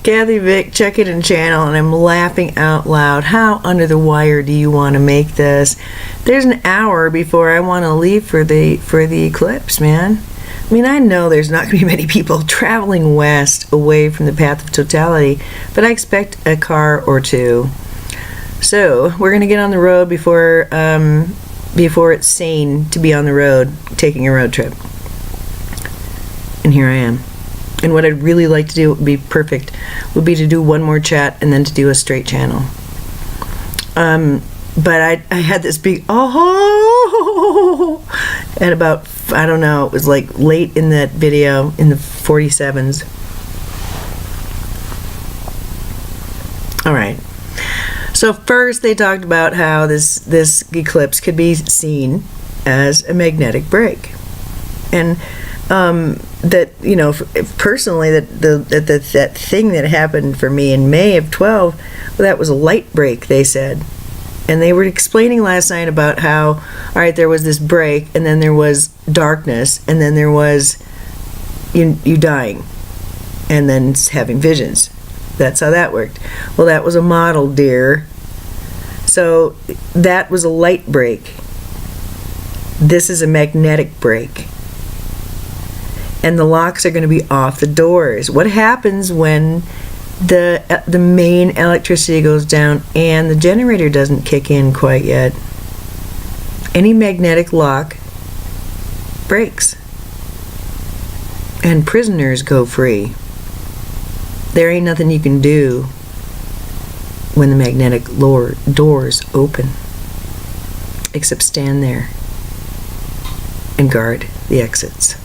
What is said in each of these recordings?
Kathy Vick, check it in channel, and I'm laughing out loud. How under the wire do you want to make this? There's an hour before I want to leave for the eclipse, man. I mean, I know there's not going to be many people traveling west away from the path of totality, but I expect a car or two. So we're going to get on the road before it's sane to be on the road, taking a road trip. And here I am. And what I'd really like to do, would be perfect, would be to do one more chat and then to do a straight channel. But I had this big at about, I don't know, it was like late in that video, in the 47s. Alright. So first they talked about how this eclipse could be seen as a magnetic break. And that, you know, personally, that thing that happened for me in May of 12, well, that was a light break, they said. And they were explaining last night about how, all right, there was this break, and then there was darkness, and then there was you dying, and then having visions. That's how that worked. Well, that was a model, dear. So that was a light break. This is a magnetic break. And the locks are going to be off the doors. What happens when the main electricity goes down and the generator doesn't kick in quite yet? Any magnetic lock breaks. And prisoners go free. There ain't nothing you can do when the magnetic doors open, except stand there and guard the exits.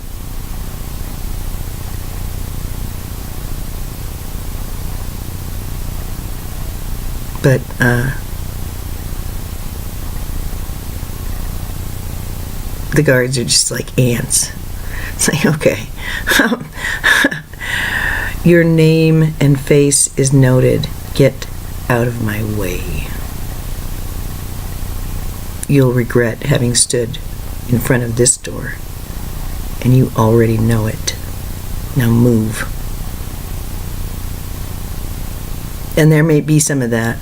But the guards are just like ants. It's like, okay, your name and face is noted. Get out of my way. You'll regret having stood in front of this door, and you already know it. Now move. And there may be some of that,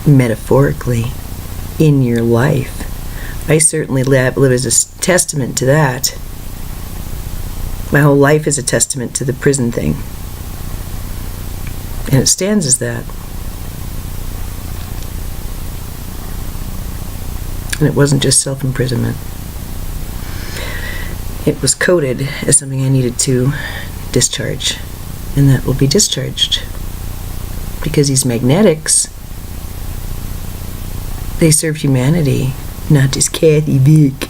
metaphorically, in your life. I certainly live as a testament to that. My whole life is a testament to the prison thing. And it stands as that. And it wasn't just self-imprisonment. It was coded as something I needed to discharge. And that will be discharged. Because these magnetics, they serve humanity, not just Kathy Vick.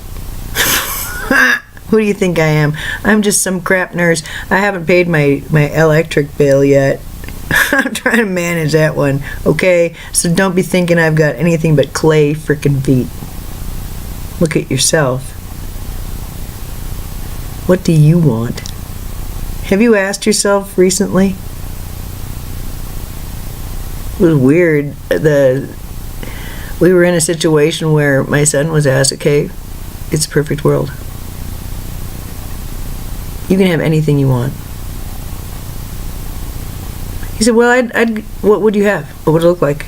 Who do you think I am? I'm just some crap nurse. I haven't paid my electric bill yet. I'm trying to manage that one, okay? So don't be thinking I've got anything but clay frickin' feet. Look at yourself. What do you want? Have you asked yourself recently? It was weird. We were in a situation where my son was asked, okay, it's a perfect world. You can have anything you want. He said, well, what would you have? What would it look like?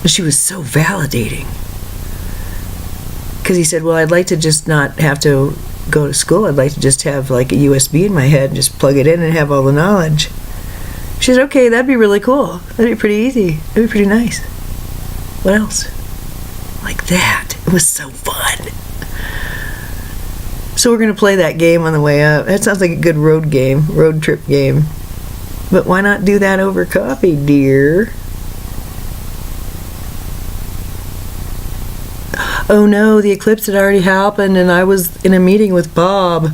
And she was so validating. Because he said, well, I'd like to just not have to go to school. I'd like to just have like a USB in my head and just plug it in and have all the knowledge. She said, okay, that'd be really cool. That'd be pretty easy. That'd be pretty nice. What else? Like that. It was so fun. So we're going to play that game on the way up. That sounds like a good road trip game. But why not do that over coffee, dear? Oh no, the eclipse had already happened and I was in a meeting with Bob.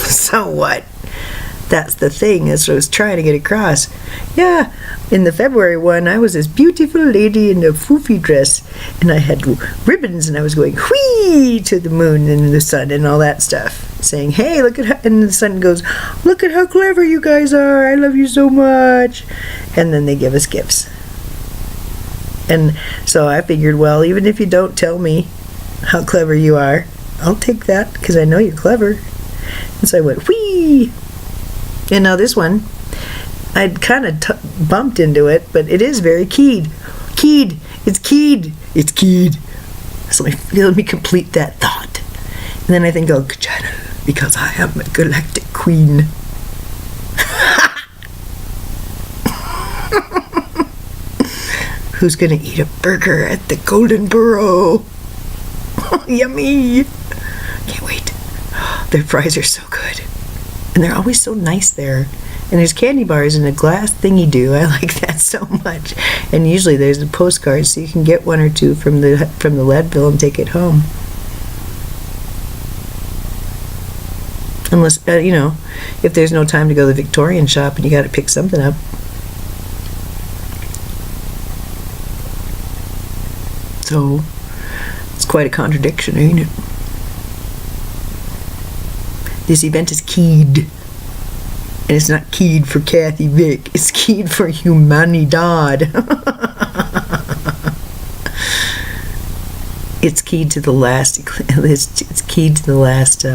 So what? That's the thing, as I was trying to get across. Yeah, in the February one, I was this beautiful lady in a foofy dress, and I had ribbons, and I was going whee to the moon and the sun and all that stuff, saying, hey, look at how, and the sun goes, look at how clever you guys are, I love you so much. And then they give us gifts. And so I figured, well, even if you don't tell me how clever you are, I'll take that, because I know you're clever. And so I went whee. And now this one, I'd kind of bumped into it, but it is very keyed. Keyed. It's keyed. It's keyed. So let me complete that thought. And then I think, oh, because I am a galactic queen. Who's gonna eat a burger at the Golden Burrow? Yummy. Can't wait. Their fries are so good. And they're always so nice there. And there's candy bars in a glass thingy-do. I like that so much. And usually there's a postcard, so you can get one or two from the Leadville and take it home. Unless, if there's no time to go to the Victorian shop and you got to pick something up. So, it's quite a contradiction, ain't it? This event is keyed. And it's not keyed for Kathy Vick. It's keyed for humanidad. It's keyed to the last. It's keyed to the last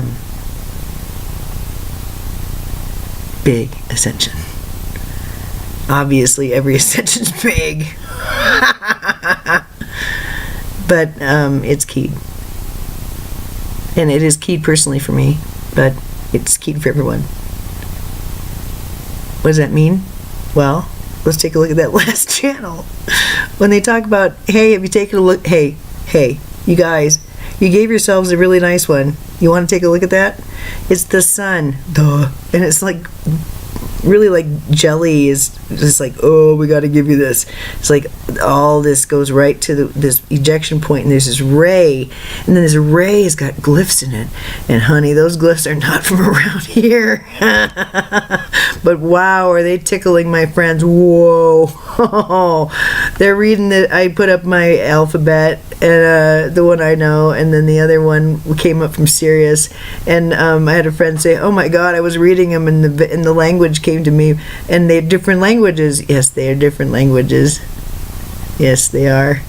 big ascension. Obviously, every ascension's big. But it's keyed. And it is keyed personally for me, but it's keyed for everyone. What does that mean? Well, let's take a look at that last channel. When they talk about, hey, have you taken a look? Hey, you guys, you gave yourselves a really nice one. You want to take a look at that? It's the sun. Duh. And it's like, really like jelly is just like, oh, we got to give you this. It's like all this goes right to this ejection point, and there's this ray, and then this ray has got glyphs in it. And honey, those glyphs are not from around here. But wow, are they tickling my friends? Whoa. They're reading that I put up my alphabet, and the one I know, and then the other one came up from Sirius, and I had a friend say, oh my god, I was reading them, and the language came to me, and they're different languages. Yes, they are different languages. Yes, they are.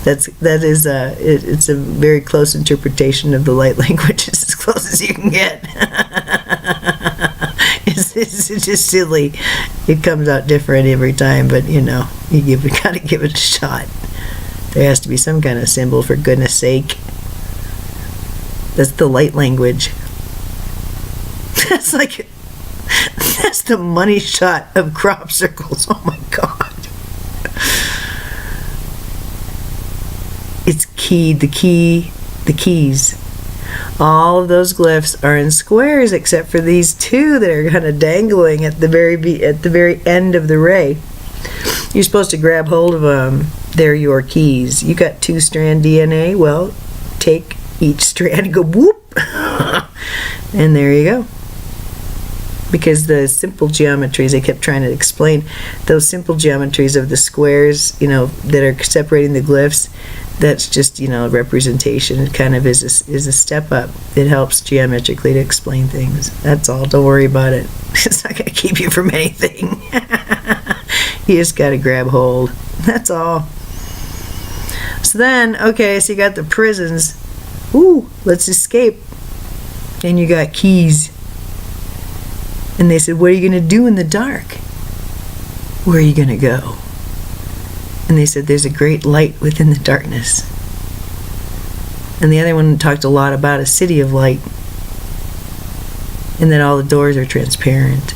It's a very close interpretation of the light languages, as close as you can get. It's just silly. It comes out different every time, but you gotta give it a shot. There has to be some kind of symbol, for goodness sake. That's the light language. That's the money shot of crop circles. Oh my god. It's keyed. The keys. All of those glyphs are in squares except for these two that are kind of dangling at the very end of the ray. You're supposed to grab hold of them. They're your keys. You got 2-strand DNA. Well, take each strand and go whoop. And there you go. Because the simple geometries, I kept trying to explain, those simple geometries of the squares, that are separating the glyphs, that's just, representation. It kind of is a step up. It helps geometrically to explain things. That's all. Don't worry about it. It's not going to keep you from anything. You just got to grab hold. That's all. So then, okay, so you got the prisons. Ooh, let's escape. And you got keys. And they said, what are you going to do in the dark? Where are you going to go? And they said, there's a great light within the darkness. And the other one talked a lot about a city of light. And that all the doors are transparent.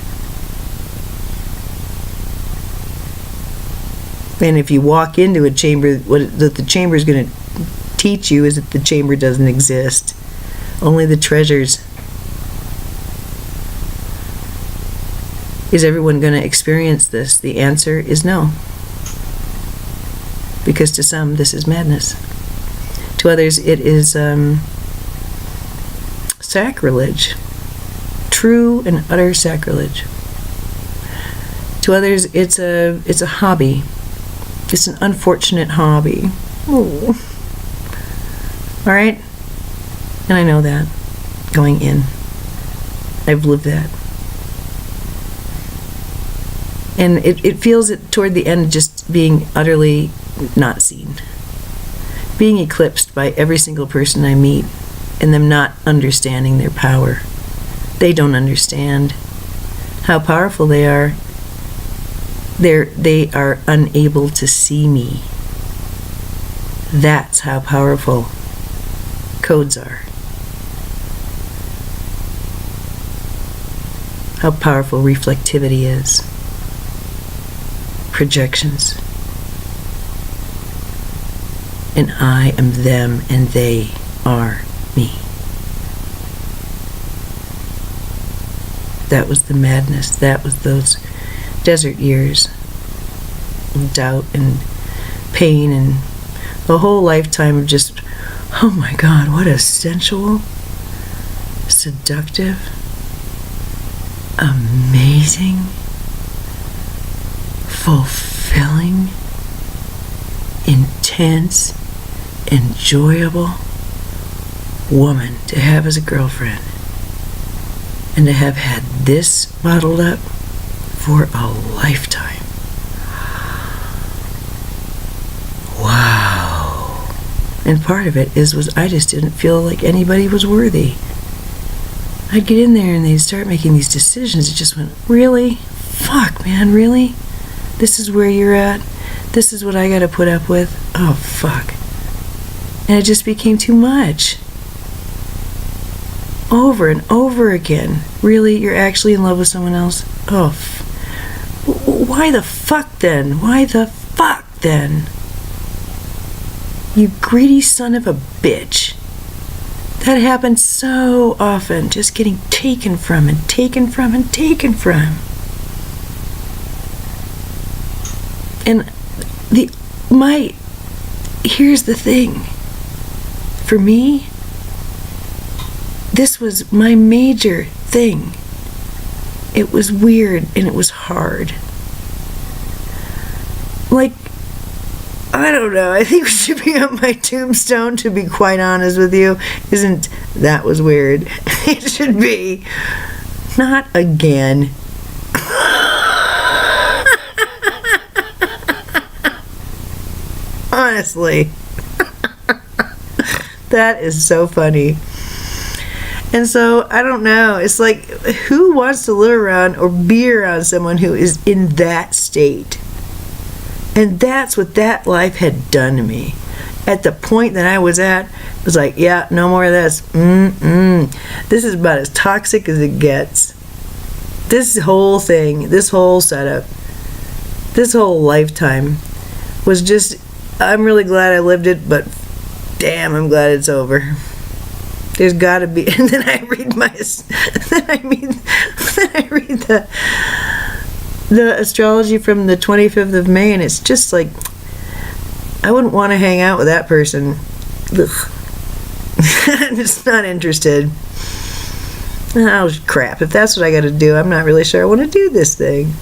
And if you walk into a chamber, what the chamber is going to teach you is that the chamber doesn't exist. Only the treasures. Is everyone going to experience this? The answer is no. Because to some, this is madness. To others, it is sacrilege. True and utter sacrilege. To others, it's a hobby. It's an unfortunate hobby. Ooh. All right? And I know that going in. I've lived that. And it feels toward the end just being utterly not seen. Being eclipsed by every single person I meet, and them not understanding their power. They don't understand. how powerful they are. They are unable to see me. That's how powerful codes are. How powerful reflectivity is. Projections. And I am them and they are me. That was the madness. That was those desert years of doubt and pain and a whole lifetime of just, oh my God, what a sensual, seductive, amazing, fulfilling, intense, enjoyable woman to have as a girlfriend. And to have had this bottled up for a lifetime. Wow. And part of it was I just didn't feel like anybody was worthy. I'd get in there and they'd start making these decisions. It just went, really? Fuck, man, really? This is where you're at? This is what I gotta put up with? Oh, fuck. And it just became too much. Over and over again. Really? You're actually in love with someone else? Oh, why the fuck then? Why the fuck then? You greedy son of a bitch. That happens so often. Just getting taken from and taken from and taken from. And here's the thing. For me, this was my major thing. It was weird and it was hard. Like, I don't know, I think we should be on my tombstone, to be quite honest with you. Isn't that was weird? It should be. Not again. Honestly. That is so funny. And so, I don't know, it's like, who wants to live around or be around someone who is in that state? And that's what that life had done to me. At the point that I was at, it was like, yeah, no more of this. This is about as toxic as it gets. This whole thing, this whole setup, this whole lifetime was just, I'm really glad I lived it, but damn, I'm glad it's over. There's gotta be, and then I read the astrology from the 25th of May, and it's just like, I wouldn't want to hang out with that person. I'm just not interested. Oh, crap. If that's what I got to do, I'm not really sure I want to do this thing.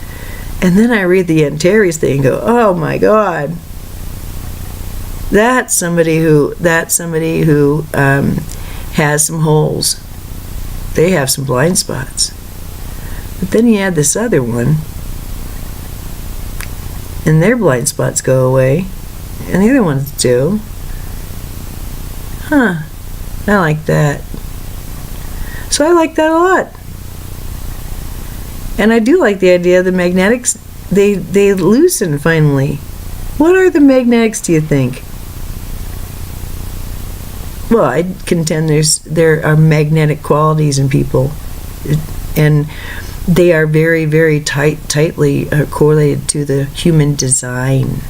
And then I read the Antares thing and go, oh my God. That's somebody who has some holes. They have some blind spots. But then you add this other one, and their blind spots go away, and the other ones do. Huh. I like that. So I like that a lot. And I do like the idea of the magnetics, they loosen finally. What are the magnetics, do you think? Well, I contend there are magnetic qualities in people, and they are very, very tightly correlated to the human design.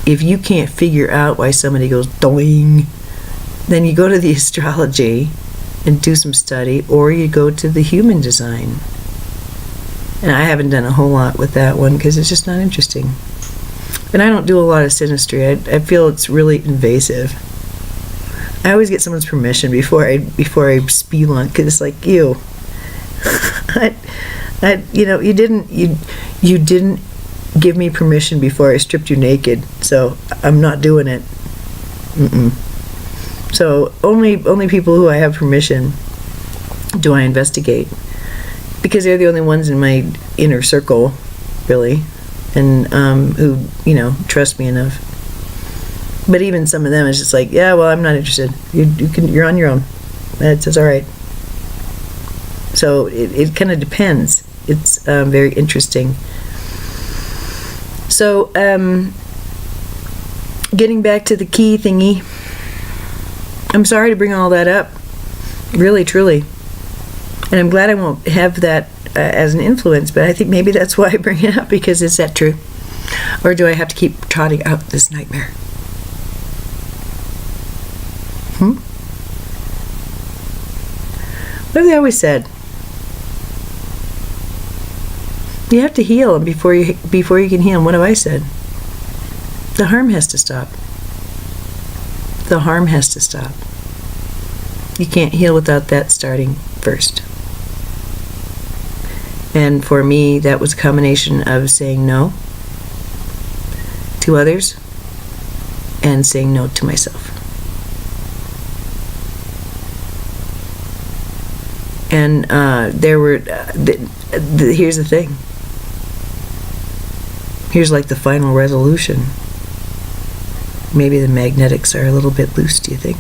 If you can't figure out why somebody goes doing, then you go to the astrology and do some study, or you go to the human design. And I haven't done a whole lot with that one because it's just not interesting. And I don't do a lot of synastry. I feel it's really invasive. I always get someone's permission before I spelunk, because it's like, ew. You didn't give me permission before I stripped you naked, so I'm not doing it. So only people who I have permission do I investigate, because they're the only ones in my inner circle, really, and who trust me enough. But even some of them, it's just like, yeah, well, I'm not interested. You're on your own. It's all right. So it kind of depends. It's very interesting. So, getting back to the key thingy, I'm sorry to bring all that up. Really, truly. And I'm glad I won't have that as an influence, but I think maybe that's why I bring it up, because is that true? Or do I have to keep trotting out this nightmare? What have they always said? You have to heal before you can heal. And what have I said? The harm has to stop. The harm has to stop. You can't heal without that starting first. And for me, that was a combination of saying no to others and saying no to myself. And there were, here's the thing. Here's like the final resolution. Maybe the magnetics are a little bit loose, do you think?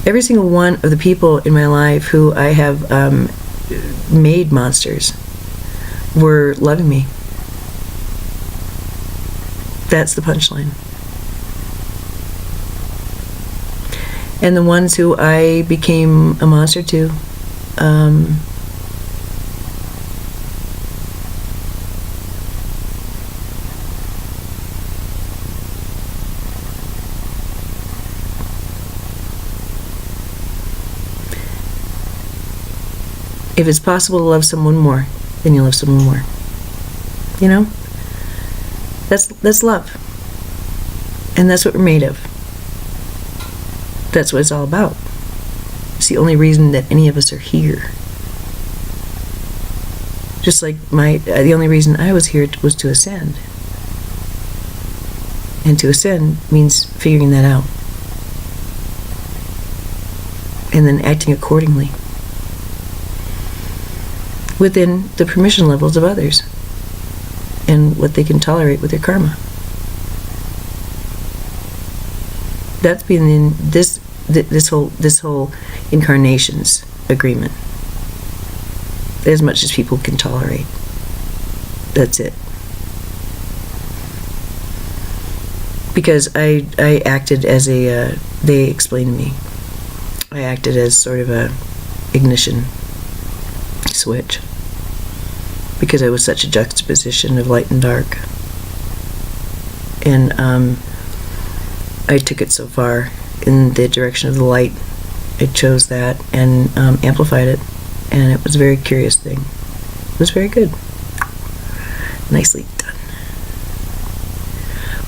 Every single one of the people in my life who I have made monsters were loving me. That's the punchline. And the ones who I became a monster to, if it's possible to love someone more, then you love someone more. You know? That's love. And that's what we're made of. That's what it's all about. It's the only reason that any of us are here. Just like the only reason I was here was to ascend. And to ascend means figuring that out. And then acting accordingly. Within the permission levels of others. And what they can tolerate with their karma. That's been in this whole incarnation's agreement. As much as people can tolerate. That's it. Because I acted as they explained to me, I acted as sort of a ignition switch. Because I was such a juxtaposition of light and dark. And I took it so far in the direction of the light. I chose that and amplified it. And it was a very curious thing. It was very good. Nicely done.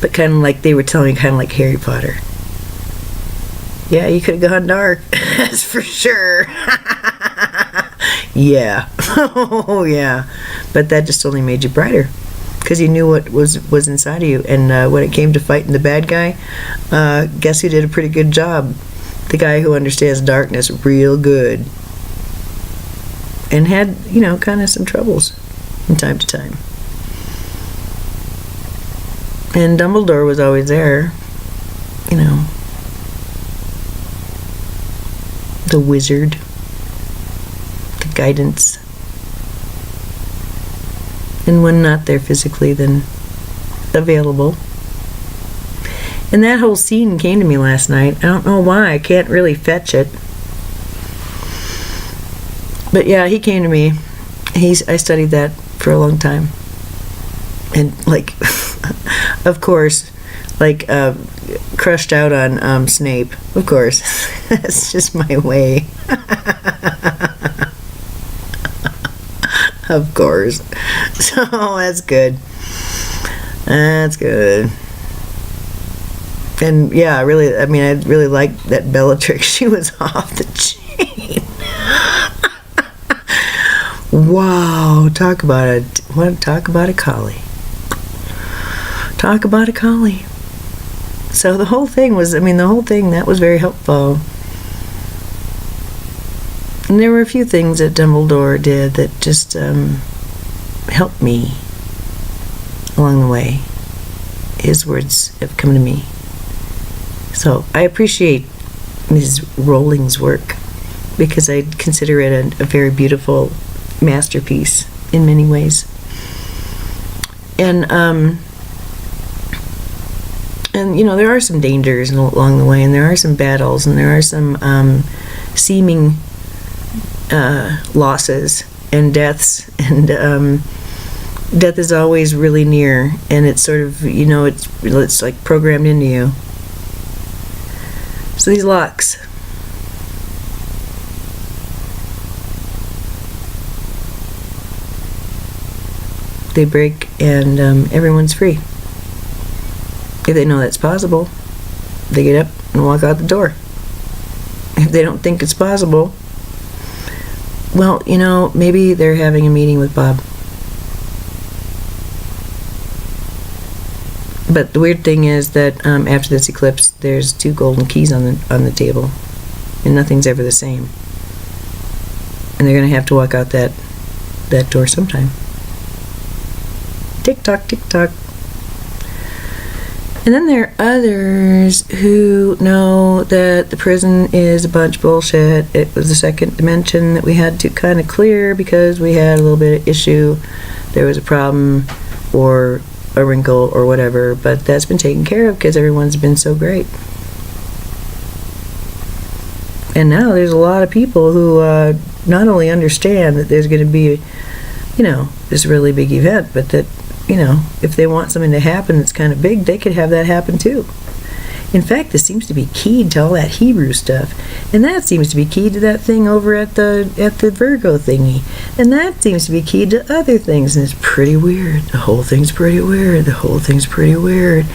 But kind of like they were telling me, kind of like Harry Potter. Yeah, you could have gone dark. That's for sure. Yeah. Oh, yeah. But that just only made you brighter. Because you knew what was inside of you. And when it came to fighting the bad guy, guess who did a pretty good job? The guy who understands darkness real good. And had, kind of some troubles from time to time. And Dumbledore was always there. The wizard. The guidance. And when not there physically, then available. And that whole scene came to me last night. I don't know why. I can't really fetch it. But yeah, he came to me. I studied that for a long time. And of course, crushed out on Snape. Of course. That's just my way. Of course. So that's good. That's good. And yeah, I really liked that Bellatrix. She was off the chain. Wow, talk about a collie. Talk about a collie. So the whole thing that was very helpful. And there were a few things that Dumbledore did that just helped me along the way. His words have come to me. So I appreciate Mrs. Rowling's work. because I consider it a very beautiful masterpiece in many ways. And you know, there are some dangers along the way, and there are some battles, and there are some seeming losses and deaths, and death is always really near, and it's sort of, you know, it's like programmed into you. So these locks, they break, and everyone's free. If they know that's possible, they get up and walk out the door. If they don't think it's possible, well, you know, maybe they're having a meeting with Bob. But the weird thing is that after this eclipse, there's 2 golden keys on the table, and nothing's ever the same. And they're going to have to walk out that door sometime. Tick tock, tick tock. And then there are others who know that the prison is a bunch of bullshit. It was the second dimension that we had to kind of clear because we had a little bit of issue. There was a problem or a wrinkle or whatever, but that's been taken care of because everyone's been so great. And now there's a lot of people who not only understand that there's going to be, you know, this really big event, but that, you know, if they want something to happen that's kind of big, they could have that happen too. In fact, this seems to be keyed to all that Hebrew stuff, and that seems to be keyed to that thing over at the Virgo thingy, and that seems to be keyed to other things, and it's pretty weird. The whole thing's pretty weird. The whole thing's pretty weird,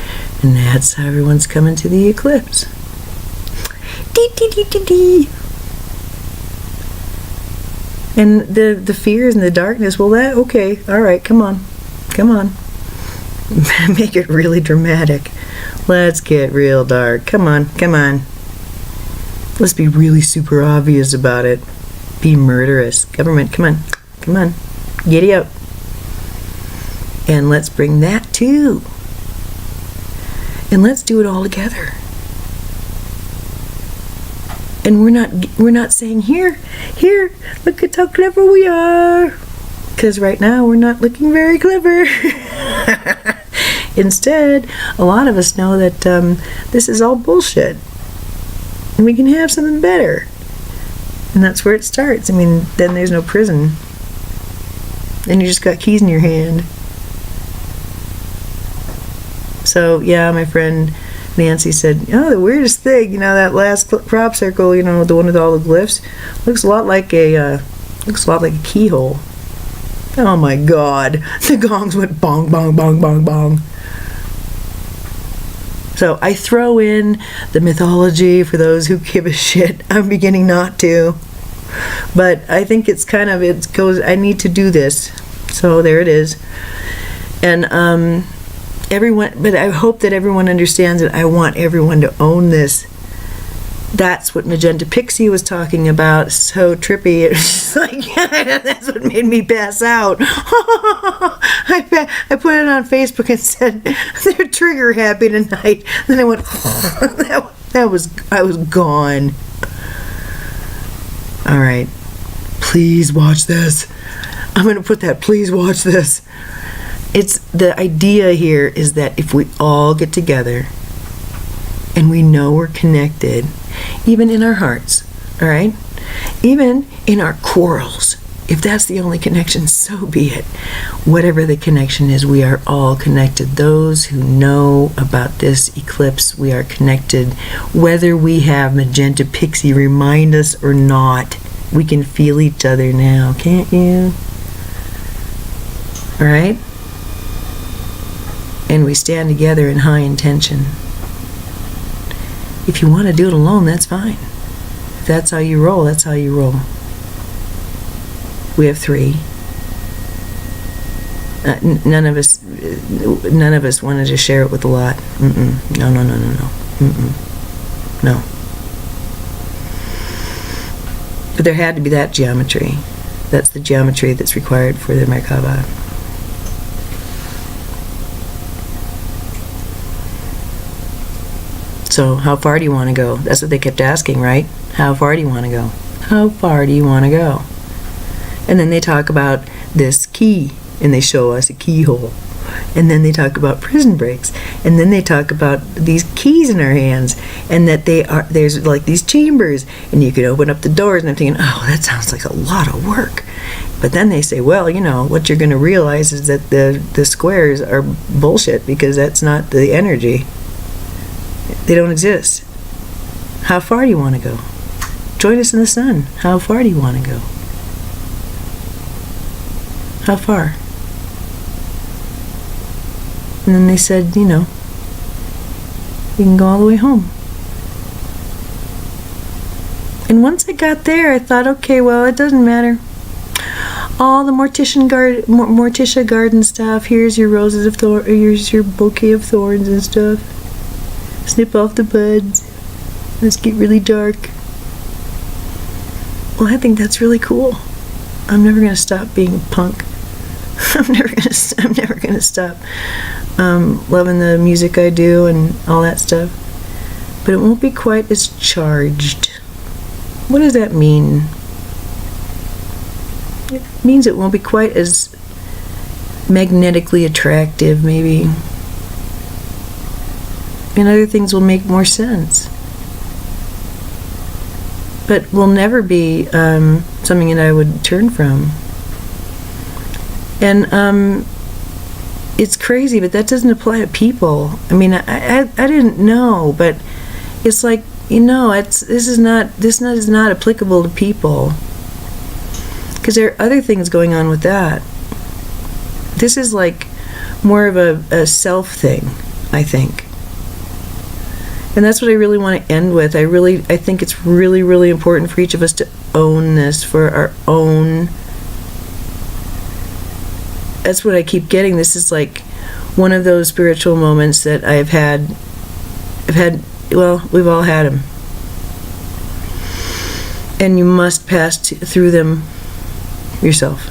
and that's how everyone's coming to the eclipse. Dee dee dee dee dee. And the fears and the darkness. Well, that okay. All right, come on. Make it really dramatic. Let's get real dark. Come on. Let's be really super obvious about it. Be murderous. Government, come on. Giddy up. And let's bring that too. And let's do it all together. And we're not saying here, look at how clever we are. Because right now we're not looking very clever. Instead, a lot of us know that this is all bullshit. And we can have something better. And that's where it starts. I mean, then there's no prison. Then you just got keys in your hand. So, yeah, my friend Nancy said, oh, the weirdest thing, you know, that last crop circle, you know, the one with all the glyphs, looks a lot like a keyhole. Oh my God, the gongs went bong, bong, bong, bong, bong. So I throw in the mythology for those who give a shit. I'm beginning not to. But I think it's kind of, it goes, I need to do this. So there it is. And but I hope that everyone understands that I want everyone to own this. That's what Magenta Pixie was talking about. So trippy. It was just like, that's what made me pass out. I put it on Facebook and said, they're trigger happy tonight. Then I went, I was gone. All right. Please watch this. I'm going to put that, please watch this. It's the idea here is that if we all get together and we know we're connected, even in our hearts, all right? Even in our quarrels, if that's the only connection, so be it. Whatever the connection is, we are all connected. Those who know about this eclipse, we are connected. Whether we have Magenta Pixie remind us or not, we can feel each other now, can't you? All right? And we stand together in high intention. If you want to do it alone, that's fine. If that's how you roll, that's how you roll. We have 3. None of us wanted to share it with a lot. No. No. But there had to be that geometry. That's the geometry that's required for the Merkaba. So how far do you want to go? That's what they kept asking, right? How far do you want to go? How far do you want to go? And then they talk about this key, and they show us a keyhole. And then they talk about prison breaks. And then they talk about these keys in our hands, and that there's like these chambers, and you can open up the doors. And I'm thinking, oh, that sounds like a lot of work. But then they say, well, what you're going to realize is that the squares are bullshit, because that's not the energy. They don't exist. How far do you want to go? Join us in the sun. How far do you want to go? How far? And then they said, you can go all the way home. And once I got there, I thought, okay, well, it doesn't matter. All the Morticia garden stuff. Here's your roses of thorns. Here's your bouquet of thorns and stuff. Snip off the buds. Let's get really dark. Well, I think that's really cool. I'm never gonna stop being punk. I'm never gonna stop loving the music I do and all that stuff. But it won't be quite as charged. What does that mean? It means it won't be quite as magnetically attractive, maybe. And other things will make more sense. But will never be something that I would turn from. And it's crazy, but that doesn't apply to people. I mean, I didn't know, but it's like, this is not applicable to people, because there are other things going on with that. This is like more of a self thing, I think. And that's what I really want to end with. I think it's really, really important for each of us to own this for our own. That's what I keep getting. This is like one of those spiritual moments that I've had, well, we've all had them. And you must pass through them yourself.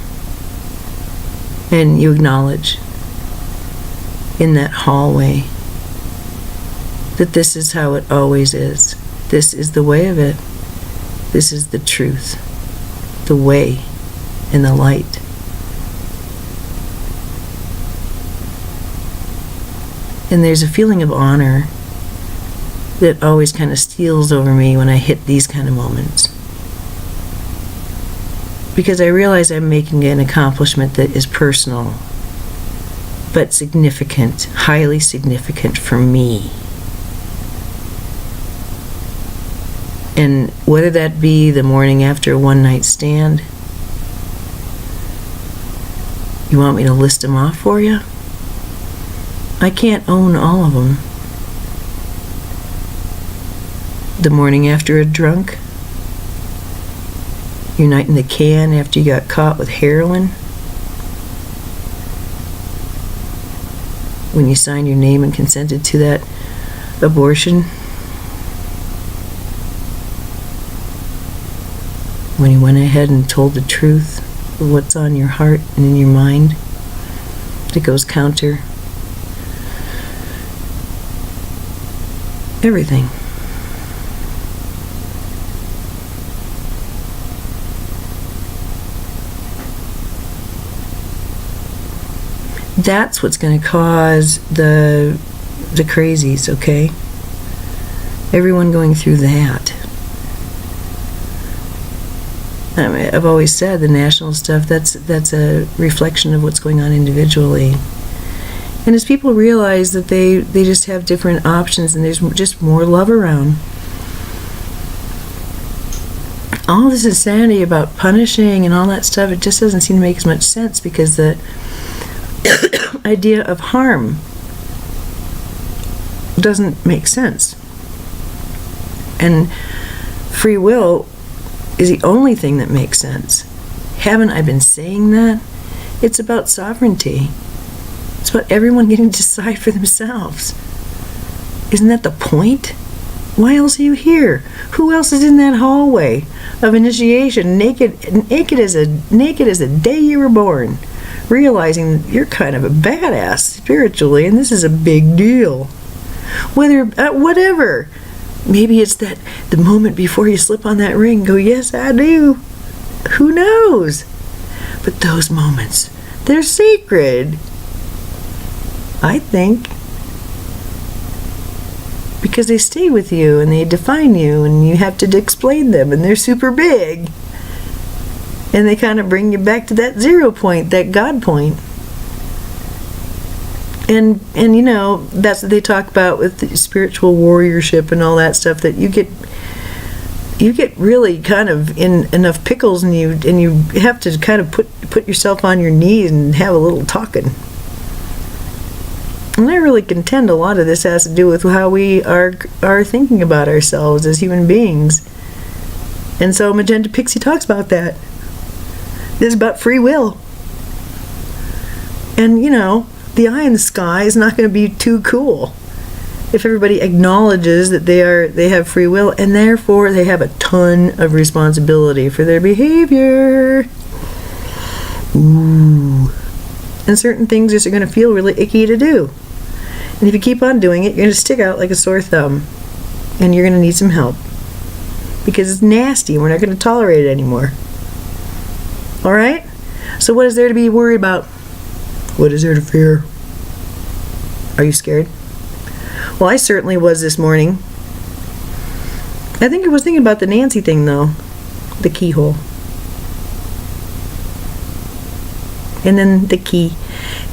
And you acknowledge in that hallway that this is how it always is. This is the way of it. This is the truth, the way, and the light. And there's a feeling of honor that always kind of steals over me when I hit these kind of moments. Because I realize I'm making an accomplishment that is personal, but significant, highly significant for me. And whether that be the morning after a one-night stand, you want me to list them off for you? I can't own all of them. The morning after a drunk, your night in the can after you got caught with heroin, when you signed your name and consented to that abortion, when you went ahead and told the truth of what's on your heart and in your mind that goes counter everything. That's what's going to cause the crazies, okay? Everyone going through that. I mean, I've always said the national stuff, that's a reflection of what's going on individually. And as people realize that they just have different options and there's just more love around. All this insanity about punishing and all that stuff, it just doesn't seem to make as much sense, because the idea of harm doesn't make sense. And free will is the only thing that makes sense. Haven't I been saying that? It's about sovereignty. It's about everyone getting to decide for themselves. Isn't that the point? Why else are you here? Who else is in that hallway of initiation, naked as the day you were born, realizing you're kind of a badass spiritually, and this is a big deal. Whatever. maybe it's that the moment before you slip on that ring, go, yes, I do. Who knows? But those moments, they're sacred, I think, because they stay with you and they define you and you have to explain them and they're super big. And they kind of bring you back to that 0 point, that God point. And you know, that's what they talk about with the spiritual warriorship and all that stuff, that you get really kind of in enough pickles and you have to kind of put yourself on your knees and have a little talking. And I really contend a lot of this has to do with how we are thinking about ourselves as human beings. And so Magenta Pixie talks about that. This is about free will. And, you know, the eye in the sky is not going to be too cool if everybody acknowledges that they have free will, and therefore they have a ton of responsibility for their behavior. Ooh. And certain things just are going to feel really icky to do. And if you keep on doing it, you're going to stick out like a sore thumb. And you're going to need some help. Because it's nasty. We're not going to tolerate it anymore. Alright? So what is there to be worried about? What is there to fear? Are you scared? Well, I certainly was this morning. I think I was thinking about the Nancy thing, though. The keyhole. And then the key.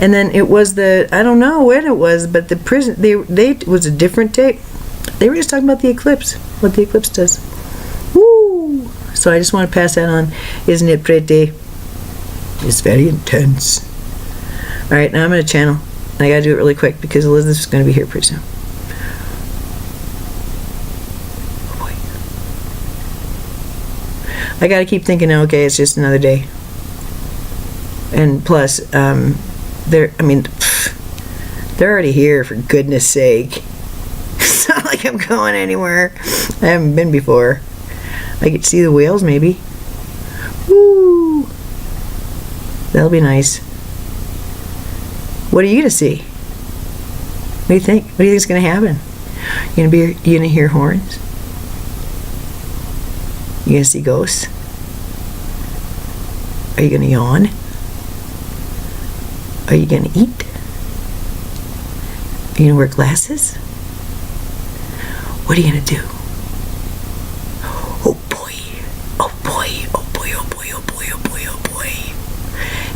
And then it was I don't know when it was, but the prison, they it was a different tape. They were just talking about the eclipse, what the eclipse does. Woo! So I just want to pass that on. Isn't it pretty? It's very intense. Alright, now I'm going to channel. I got to do it really quick because Elizabeth's going to be here pretty soon. Oh boy. I got to keep thinking, okay, it's just another day. And plus, they're already here, for goodness sake. It's not like I'm going anywhere. I haven't been before. I get to see the whales, maybe. Woo! That'll be nice. What are you gonna see? What do you think? What do you think is gonna happen? You gonna hear horns? You gonna see ghosts? Are you gonna yawn? Are you gonna eat? Are you gonna wear glasses? What are you gonna do? Oh boy, oh boy, oh boy, oh boy, oh boy, oh boy, oh boy.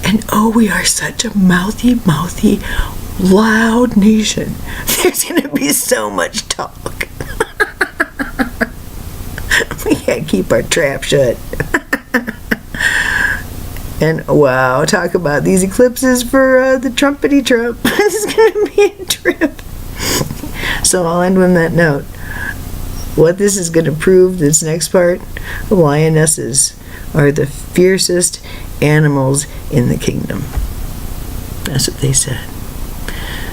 And oh, we are such a mouthy, loud nation. There's gonna be so much talk. We can't keep our trap shut. And wow, talk about these eclipses for the Trumpety Trump. This is gonna be a trip. So I'll end on that note. What this is going to prove, this next part, lionesses are the fiercest animals in the kingdom. That's what they said.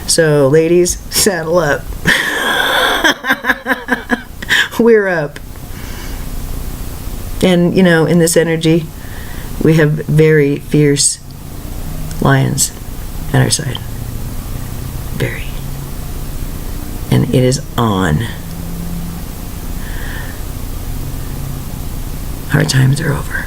So, ladies, saddle up. We're up. And, you know, in this energy, we have very fierce lions at our side. Very. And it is on. Our times are over.